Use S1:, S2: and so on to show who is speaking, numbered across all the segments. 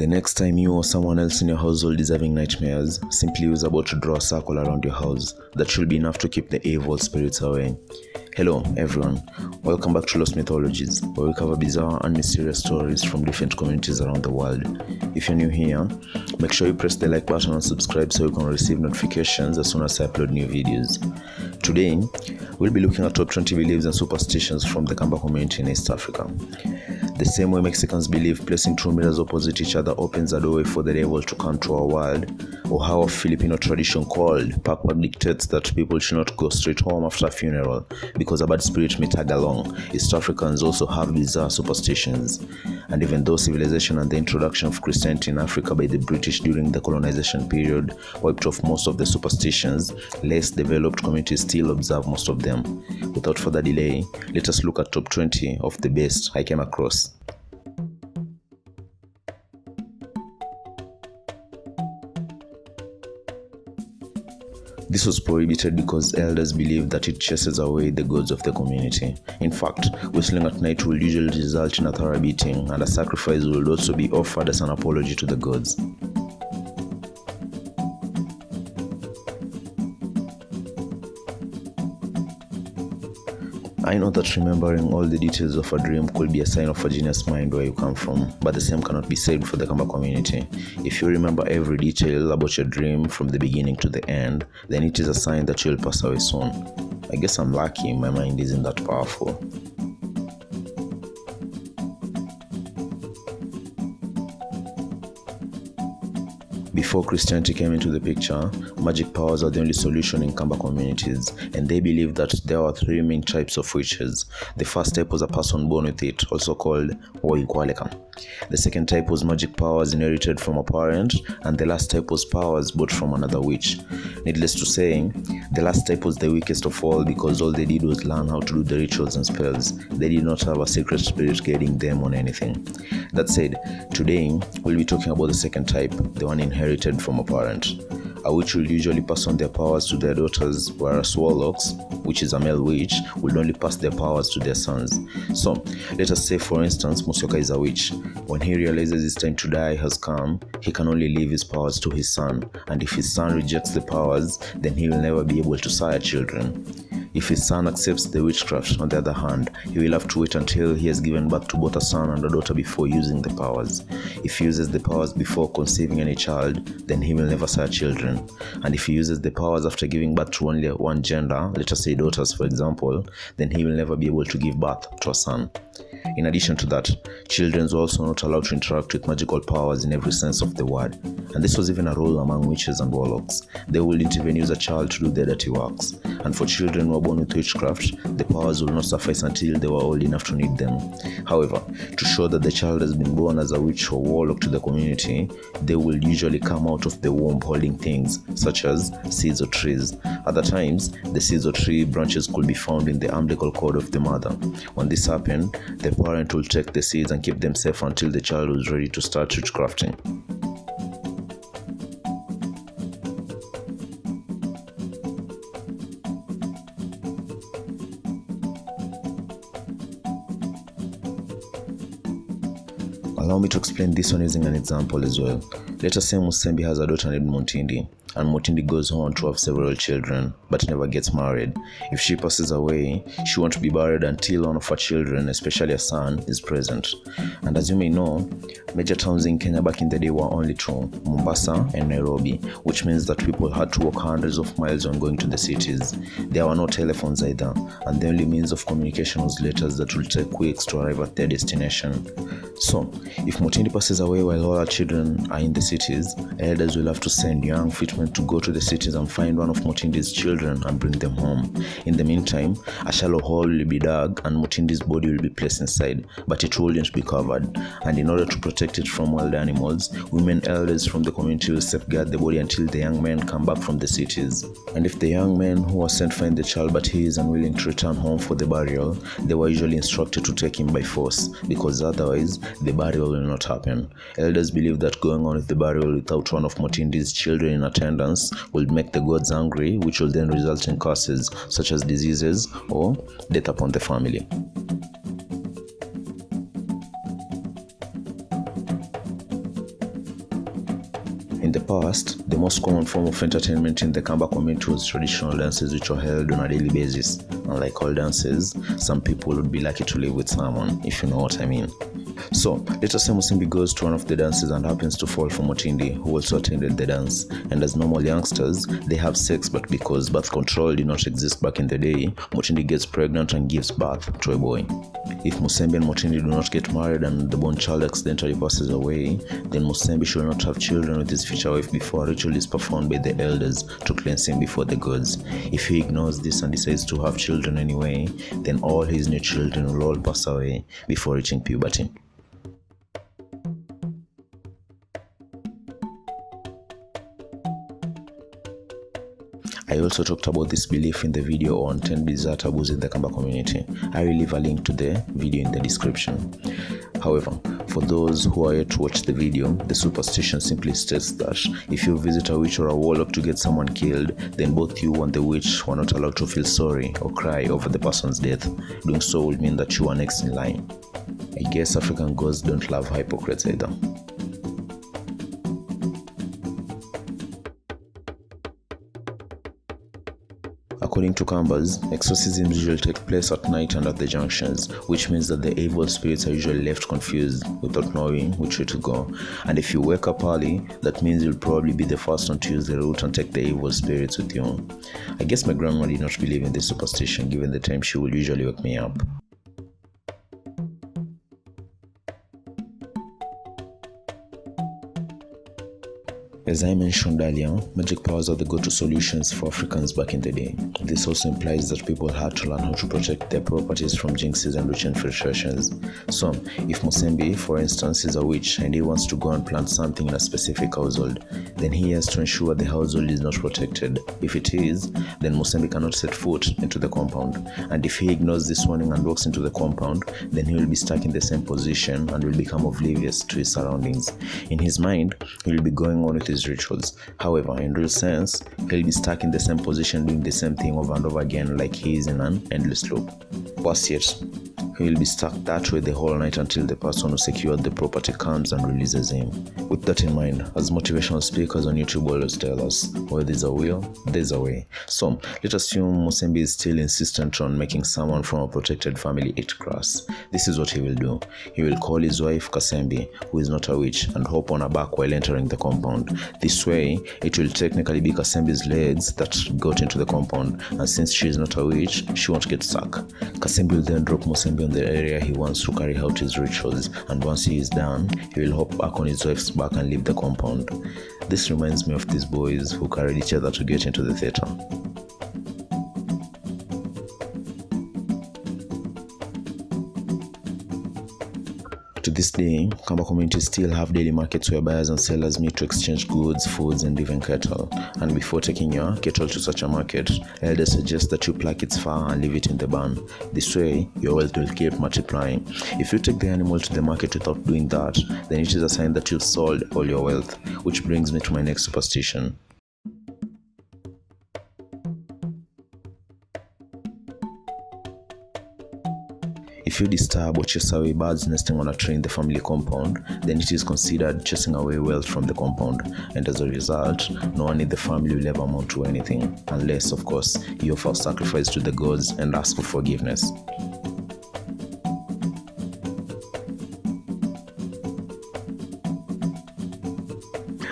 S1: The next time you or someone else in your household is having nightmares, simply use about to draw a circle around your house. That should be enough to keep the evil spirits away. Hello everyone, welcome back to Lost Mythologies, where we cover bizarre and mysterious stories from different communities around the world. If you're new here, make sure you press the like button and subscribe so you can receive notifications as soon as I upload new videos. Today, we'll be looking at top 20 beliefs and superstitions from the Kamba community in East Africa. The same way Mexicans believe placing two mirrors opposite each other opens a doorway for the devil to come to our world, or how a Filipino tradition called 𝗣𝗟𝗣𝗣𝗢 dictates that people should not go straight home after a funeral because a bad spirit may tag along. East Africans also have bizarre superstitions. And even though civilization and the introduction of Christianity in Africa by the British during the colonization period wiped off most of the superstitions, less developed communities still observe most of them. Without further delay, let us look at top 20 of the best I came across. This was prohibited because elders believed that it chases away the gods of the community. In fact, whistling at night will usually result in a thorough beating, and a sacrifice will also be offered as an apology to the gods. I know that remembering all the details of a dream could be a sign of a genius mind where you come from, but the same cannot be said for the Kamba community. If you remember every detail about your dream from the beginning to the end, then it is a sign that you'll pass away soon. I guess I'm lucky my mind isn't that powerful. Before Christianity came into the picture, magic powers are the only solution in Kamba communities, and they believed that there are three main types of witches. The first type was a person born with it, also called 𝗤𝗟𝗣𝗣𝗢𝗥𝗧. The second type was magic powers inherited from a parent, and the last type was powers bought from another witch. Needless to say, the last type was the weakest of all because all they did was learn how to do the rituals and spells. They did not have a secret spirit guiding them on anything. That said, today we'll be talking about the second type, the one inherited from a parent. A witch will usually pass on their powers to their daughters, whereas warlocks, which is a male witch, will only pass their powers to their sons. So, let us say for instance, Musyoka is a witch. When he realizes his time to die has come, he can only leave his powers to his son, and if his son rejects the powers, then he will never be able to sire children. If his son accepts the witchcraft, on the other hand, he will have to wait until he has given birth to both a son and a daughter before using the powers. If he uses the powers before conceiving any child, then he will never sire children. And if he uses the powers after giving birth to only one gender, let us say daughters for example, then he will never be able to give birth to a son. In addition to that, children were also not allowed to interact with magical powers in every sense of the word. And this was even a rule among witches and warlocks. They wouldn't even use a child to do their dirty works. And for children who were born with witchcraft, the powers will not suffice until they were old enough to need them. However, to show that the child has been born as a witch or warlock to the community, they will usually come out of the womb holding things such as seeds or trees. Other times, the seeds or tree branches could be found in the umbilical cord of the mother. When this happened, the parent will take the seeds and keep them safe until the child was ready to start witchcrafting. Allow me to explain this one using an example as well. Let us say Musembi has a daughter named Mutindi, and Mutindi goes on to have several children, but never gets married. If she passes away, she won't be buried until one of her children, especially a son, is present. And as you may know, major towns in Kenya back in the day were only two, Mombasa and Nairobi, which means that people had to walk hundreds of miles when going to the cities. There were no telephones either, and the only means of communication was letters that would take weeks to arrive at their destination. So, if Mutindi passes away while all her children are in the cities, elders will have to send young fit men to go to the cities and find one of Mutindi's children and bring them home. In the meantime, a shallow hole will be dug and Mutindi's body will be placed inside, but it wouldn't be covered. And in order to protect it from wild animals, women elders from the community will safeguard the body until the young men come back from the cities. And if the young men who are sent find the child but he is unwilling to return home for the burial, they were usually instructed to take him by force, because otherwise the burial will not happen. Elders believe that going on with the burial without one of Mutindi's children in attendance will make the gods angry, which will then result in curses such as diseases or death upon the family. In the past, the most common form of entertainment in the Kamba community was traditional dances which were held on a daily basis. Unlike all dances, some people would be lucky to live with someone, if you know what I mean. So, let us say Musembi goes to one of the dances and happens to fall for Mutindi, who also attended the dance. And as normal youngsters, they have sex, but because birth control did not exist back in the day, Mutindi gets pregnant and gives birth to a boy. If Musembi and Mutindi do not get married and the born child accidentally passes away, then Musembi should not have children with his future wife before a ritual is performed by the elders to cleanse him before the gods. If he ignores this and decides to have children anyway, then all his new children will all pass away before reaching puberty. I also talked about this belief in the video on 10 bizarre taboos in the Kamba community. I will leave a link to the video in the description. However, for those who are yet to watch the video, the superstition simply states that if you visit a witch or a warlock to get someone killed, then both you and the witch were not allowed to feel sorry or cry over the person's death. Doing so would mean that you are next in line. I guess African gods don't love hypocrites either. According to Kambas, exorcisms usually take place at night and at the junctions, which means that the evil spirits are usually left confused without knowing which way to go. And if you wake up early, that means you'll probably be the first one to use the route and take the evil spirits with you. I guess my grandma did not believe in this superstition given the time she would usually wake me up. As I mentioned earlier, magic powers are the go-to solutions for Africans back in the day. This also implies that people had to learn how to protect their properties from jinxes and witch infiltrations. So, if Musembi, for instance, is a witch and he wants to go and plant something in a specific household, then he has to ensure the household is not protected. If it is, then Musembi cannot set foot into the compound. And if he ignores this warning and walks into the compound, then he will be stuck in the same position and will become oblivious to his surroundings. In his mind, he will be going on with his rituals. However, in real sense, he'll be stuck in the same position doing the same thing over and over again like he is in an endless loop. Worse yet, he will be stuck that way the whole night until the person who secured the property comes and releases him. With that in mind, as motivational speakers on YouTube always tell us, where there's a will, there's a way. So, let's assume Musembi is still insistent on making someone from a protected family eat grass. This is what he will do. He will call his wife Kasembi, who is not a witch, and hop on her back while entering the compound. This way, it will technically be Kasembi's legs that got into the compound, and since she is not a witch, she won't get stuck. Kasembi will then drop Musembi on the area he wants to carry out his rituals, and once he is done, he will hop back on his wife's back and leave the compound. This reminds me of these boys who carried each other to get into the theater. To this day, Kamba communities still have daily markets where buyers and sellers meet to exchange goods, foods, and even cattle. And before taking your cattle to such a market, elders suggest that you pluck its fur and leave it in the barn. This way, your wealth will keep multiplying. If you take the animal to the market without doing that, then it is a sign that you've sold all your wealth. Which brings me to my next superstition. If you disturb or chase away birds nesting on a tree in the family compound, then it is considered chasing away wealth from the compound, and as a result, no one in the family will ever amount to anything, unless, of course, you offer sacrifice to the gods and ask for forgiveness.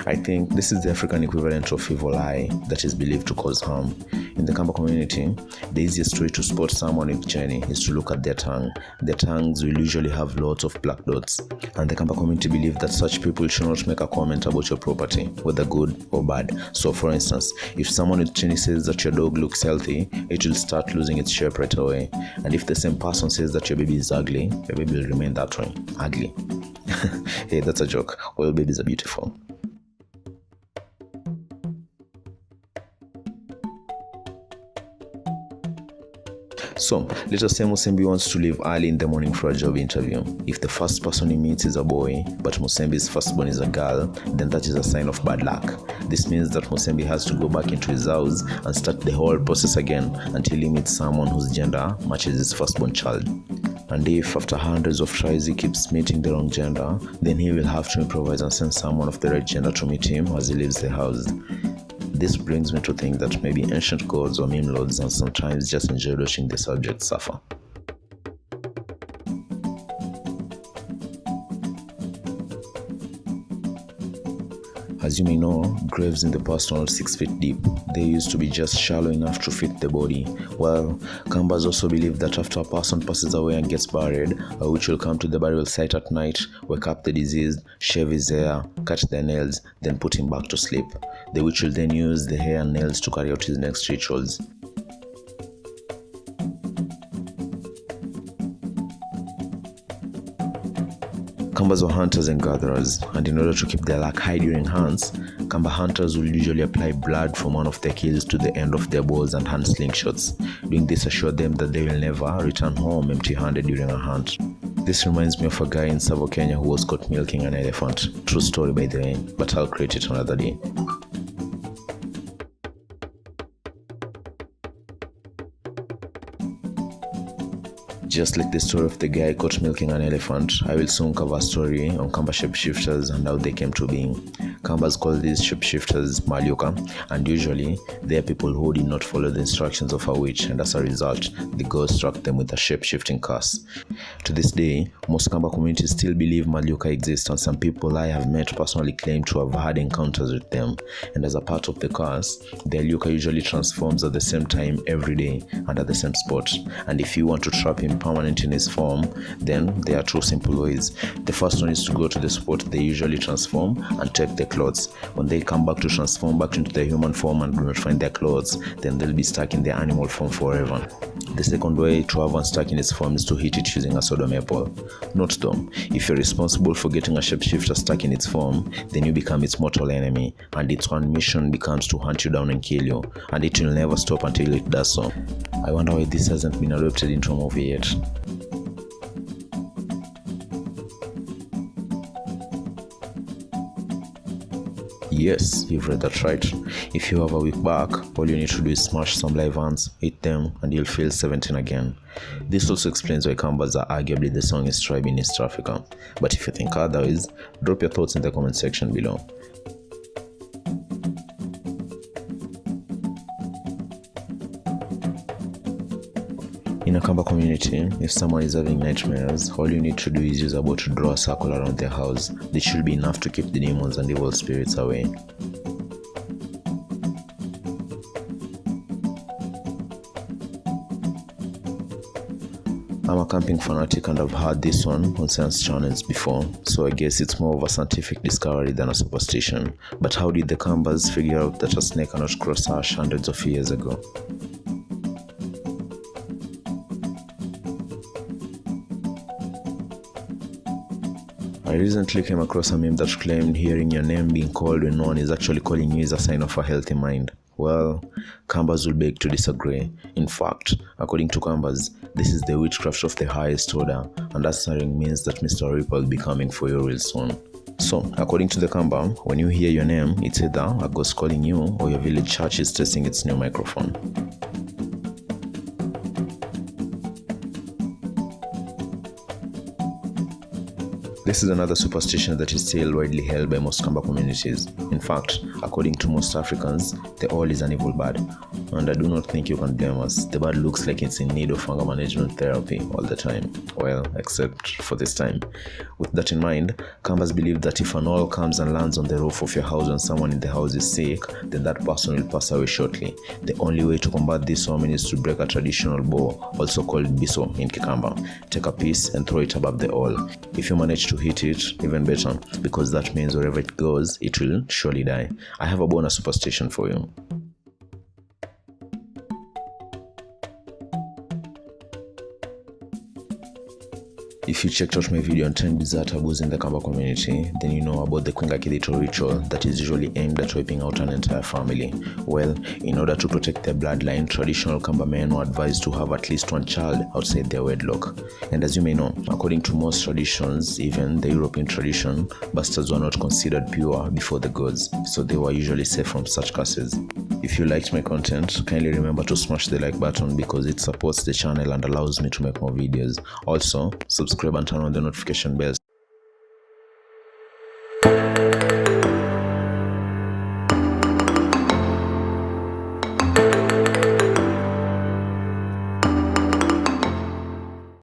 S1: I think this is the African equivalent of evil eye that is believed to cause harm. In the Kamba community, the easiest way to spot someone with Jenny is to look at their tongue. Their tongues will usually have lots of black dots, and the Kamba community believe that such people should not make a comment about your property, whether good or bad. So for instance, if someone with Jenny says that your dog looks healthy, it will start losing its shape right away. And if the same person says that your baby is ugly, your baby will remain that way, ugly. Hey, that's a joke. All babies are beautiful. So, let us say Musembi wants to leave early in the morning for a job interview. If the first person he meets is a boy, but Musembi's firstborn is a girl, then that is a sign of bad luck. This means that Musembi has to go back into his house and start the whole process again until he meets someone whose gender matches his firstborn child. And if after hundreds of tries he keeps meeting the wrong gender, then he will have to improvise and send someone of the right gender to meet him as he leaves the house. This brings me to think that maybe ancient gods or meme lords and sometimes just enjoy watching the subject suffer. As you may know, graves in the past were not 6 feet deep. They used to be just shallow enough to fit the body. Well, Kambas also believe that after a person passes away and gets buried, a witch will come to the burial site at night, wake up the deceased, shave his hair, cut their nails, then put him back to sleep. The witch will then use the hair and nails to carry out his next rituals. Kambas were hunters and gatherers, and in order to keep their luck high during hunts, Kamba hunters will usually apply blood from one of their kills to the end of their bows and hand slingshots. Doing this assured them that they will never return home empty-handed during a hunt. This reminds me of a guy in Tsavo, Kenya who was caught milking an elephant. True story by the way, but I'll create it another day. Just like the story of the guy caught milking an elephant, I will soon cover a story on Kamba shapeshifters and how they came to being. Kambas call these shapeshifters Malyoka, and usually they are people who did not follow the instructions of a witch, and as a result, the gods struck them with a shape-shifting curse. To this day, most Kamba communities still believe Malyoka exist, and some people I have met personally claim to have had encounters with them. And as a part of the curse, the Alyoka usually transforms at the same time every day and at the same spot. And if you want to trap him permanent in his form, then there are two simple ways. The first one is to go to the spot they usually transform and take their clothes. When they come back to transform back into their human form and do not find their clothes, then they'll be stuck in their animal form forever. The second way to have one stuck in its form is to hit it using a sodom apple. Note though, if you're responsible for getting a shapeshifter stuck in its form, then you become its mortal enemy, and its one mission becomes to hunt you down and kill you, and it will never stop until it does so. I wonder why this hasn't been adopted into a movie yet. Yes, you've read that right. If you have a weak back, all you need to do is smash some live ants, eat them, and you'll feel 17 again. This also explains why Kambas are arguably the strongest tribe in East Africa. But if you think otherwise, drop your thoughts in the comment section below. In a Kamba community, if someone is having nightmares, all you need to do is use a bow to draw a circle around their house. This should be enough to keep the demons and evil spirits away. I'm a camping fanatic and I've heard this one on science channels before, so I guess it's more of a scientific discovery than a superstition. But how did the Kambas figure out that a snake cannot cross ash hundreds of years ago? I recently came across a meme that claimed hearing your name being called when no one is actually calling you is a sign of a healthy mind. Well, Kambas will beg to disagree. In fact, according to Kambas, this is the witchcraft of the highest order, and answering means that Mr. Ripple will be coming for you real soon. So, according to the Kamba, when you hear your name, it's either a ghost calling you or your village church is testing its new microphone. This is another superstition that is still widely held by most Kamba communities. In fact, according to most Africans, the owl is an evil bird. And I do not think you can blame us. The bird looks like it's in need of anger management therapy all the time. Well, except for this time. With that in mind, Kambas believe that if an owl comes and lands on the roof of your house when someone in the house is sick, then that person will pass away shortly. The only way to combat this omen is to break a traditional bow, also called biso in Kikamba. Take a piece and throw it above the owl. If you manage to hit it, even better, because that means wherever it goes, it will surely die. I have a bonus superstition for you. If you checked out my video on 10 bizarre taboos in the Kamba community, then you know about the 𝗧𝗪𝗧𝗧 ritual that is usually aimed at wiping out an entire family. Well, in order to protect their bloodline, traditional Kamba men were advised to have at least one child outside their wedlock. And as you may know, according to most traditions, even the European tradition, bastards were not considered pure before the gods, so they were usually safe from such curses. If you liked my content, kindly remember to smash the like button because it supports the channel and allows me to make more videos. Also, subscribe and turn on the notification bell